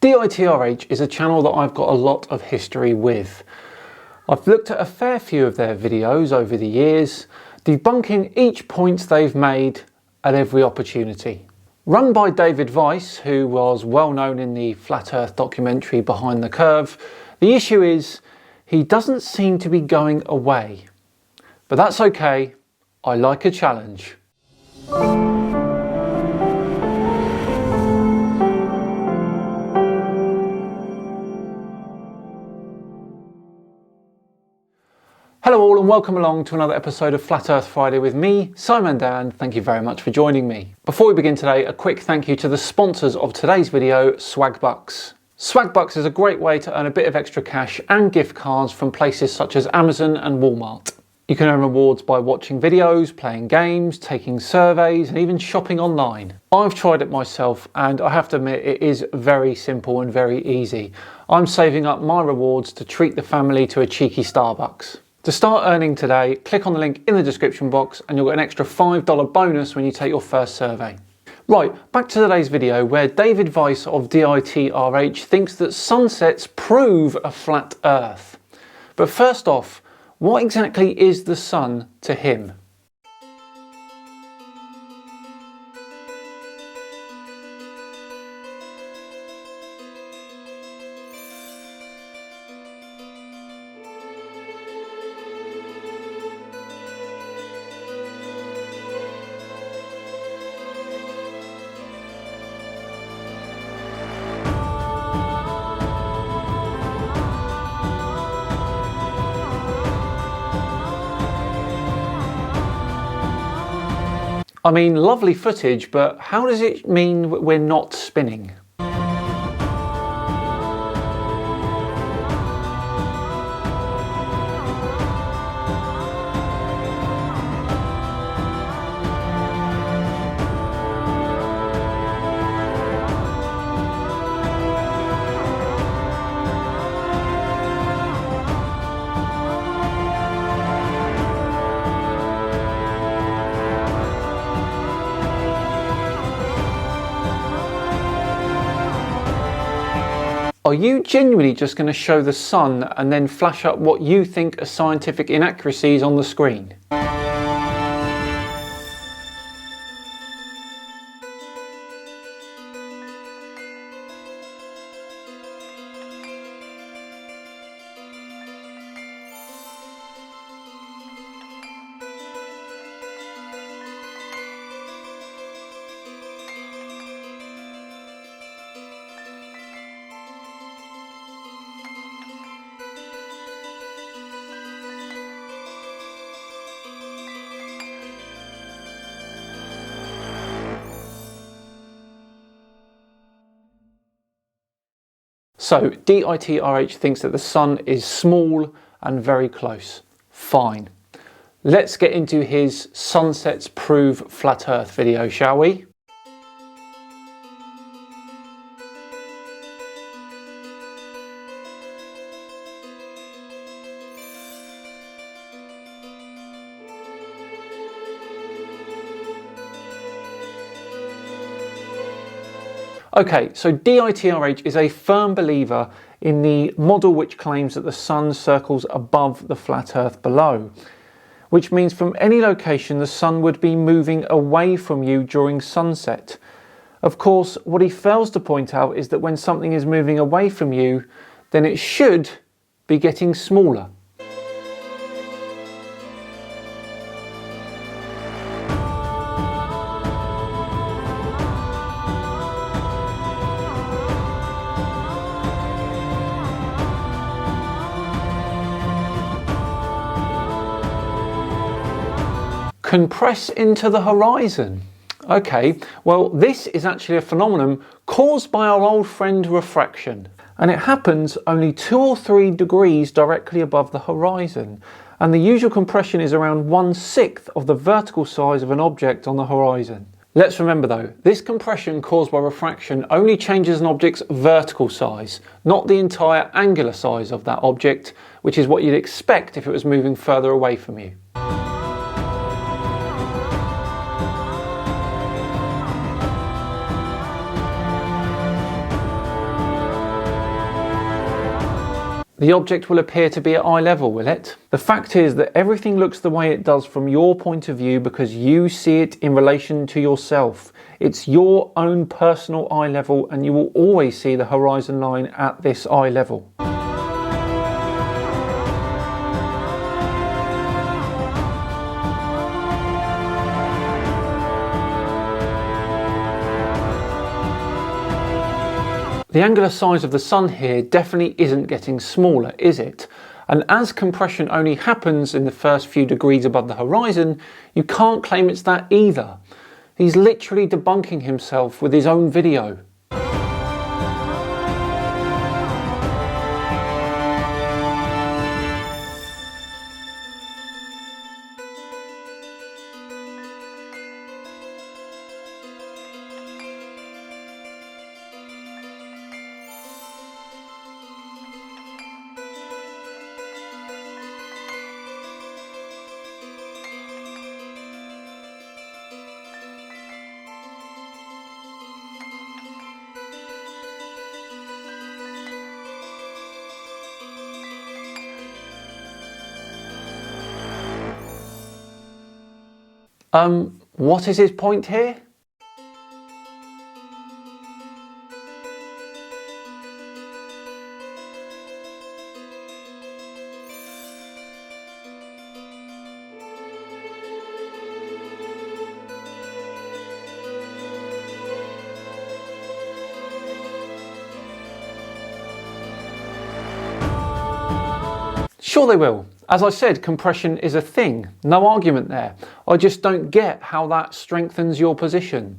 DITRH is a channel that I've got a lot of history with. I've looked at a fair few of their videos over the years, debunking each point they've made at every opportunity. Run by David Weiss, who was well known in the Flat Earth documentary Behind the Curve, the issue is he doesn't seem to be going away. But that's okay, I like a challenge. Hello all and welcome along to another episode of Flat Earth Friday with me, Simon Dan. Thank you very much for joining me. Before we begin today, a quick thank you to the sponsors of today's video, Swagbucks. Swagbucks is a great way to earn a bit of extra cash and gift cards from places such as Amazon and Walmart. You can earn rewards by watching videos, playing games, taking surveys and even shopping online. I've tried it myself and I have to admit it is very simple and very easy. I'm saving up my rewards to treat the family to a cheeky Starbucks. To start earning today, click on the link in the description box and you'll get an extra $5 bonus when you take your first survey. Right, back to today's video where David Weiss of DITRH thinks that sunsets prove a flat Earth. But first off, what exactly is the sun to him? I mean, lovely footage, but how does it mean we're not spinning? Are you genuinely just going to show the sun and then flash up what you think are scientific inaccuracies on the screen? So, DITRH thinks that the sun is small and very close. Fine. Let's get into his Sunsets Prove Flat Earth video, shall we? Okay, so DITRH is a firm believer in the model which claims that the sun circles above the flat Earth below, which means from any location the sun would be moving away from you during sunset. Of course, what he fails to point out is that when something is moving away from you, then it should be getting smaller. Compress into the horizon. Okay, well this is actually a phenomenon caused by our old friend refraction, and it happens only 2 or 3 degrees directly above the horizon, and the usual compression is around 1/6 of the vertical size of an object on the horizon. Let's remember though, this compression caused by refraction only changes an object's vertical size, not the entire angular size of that object, which is what you'd expect if it was moving further away from you. the object will appear to be at eye level, will it? The fact is that everything looks the way it does from your point of view because you see it in relation to yourself. It's your own personal eye level, and you will always see the horizon line at this eye level. The angular size of the sun here definitely isn't getting smaller, is it? And as compression only happens in the first few degrees above the horizon, you can't claim it's that either. He's literally debunking himself with his own video. What is his point here? Sure they will. As I said, compression is a thing, no argument there. I just don't get how that strengthens your position.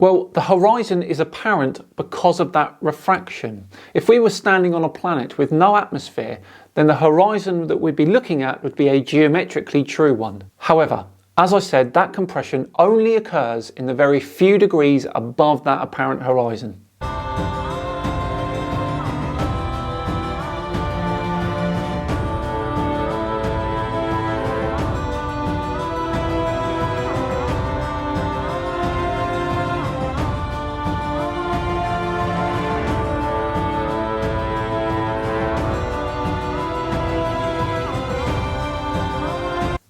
Well, the horizon is apparent because of that refraction. If we were standing on a planet with no atmosphere, then the horizon that we'd be looking at would be a geometrically true one. However, as I said, that compression only occurs in the very few degrees above that apparent horizon.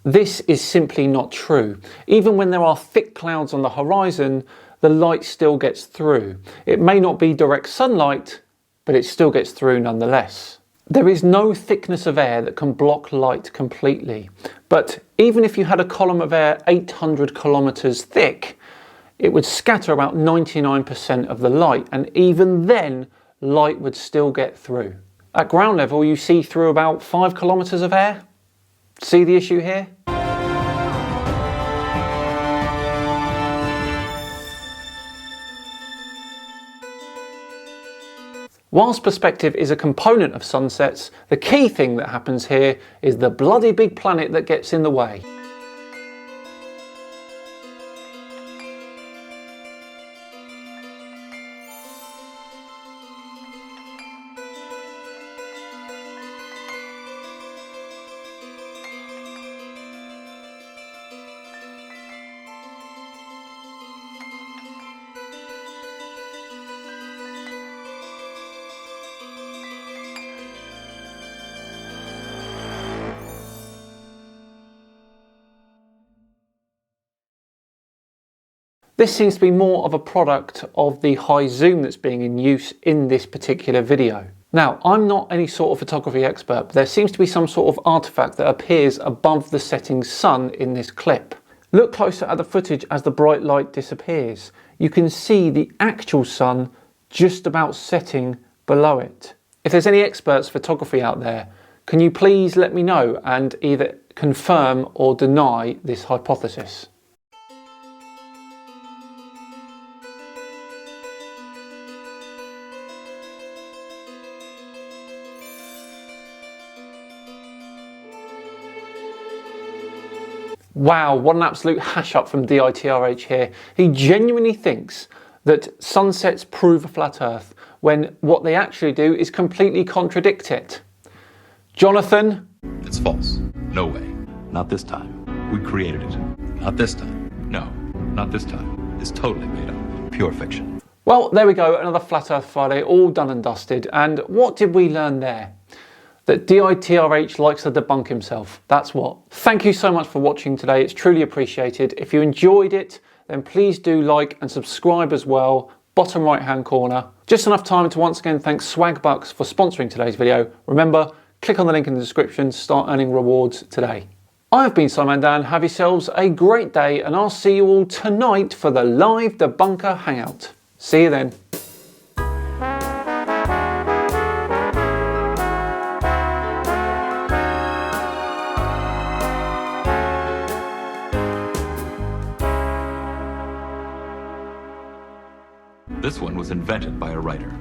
This is simply not true. Even when there are thick clouds on the horizon, the light still gets through. It may not be direct sunlight, but it still gets through nonetheless. There is no thickness of air that can block light completely. But even if you had a column of air 800 kilometers thick, it would scatter about 99% of the light, and even then, light would still get through. At ground level, you see through about 5 kilometers of air. See the issue here? Whilst perspective is a component of sunsets, the key thing that happens here is the bloody big planet that gets in the way. This seems to be more of a product of the high zoom that's being in use in this particular video. Now, I'm not any sort of photography expert, but there seems to be some sort of artifact that appears above the setting sun in this clip. Look closer at the footage as the bright light disappears. You can see the actual sun just about setting below it. If there's any experts photography out there, can you please let me know and either confirm or deny this hypothesis? Wow, what an absolute hash up from DITRH here. He genuinely thinks that sunsets prove a flat earth when what they actually do is completely contradict it. Jonathan? It's false. No way. Not this time. We created it. Not this time. No, not this time. It's totally made up. Pure fiction. Well, there we go, another Flat Earth Friday, all done and dusted. And what did we learn there? That DITRH likes to debunk himself. That's what. Thank you so much for watching today. It's truly appreciated. If you enjoyed it, then please do like and subscribe as well. Bottom right hand corner. Just enough time to once again thank Swagbucks for sponsoring today's video. Remember, click on the link in the description to start earning rewards today. I've been Simon Dan. Have yourselves a great day, and I'll see you all tonight for the live Debunker Hangout. See you then. This one was invented by a writer.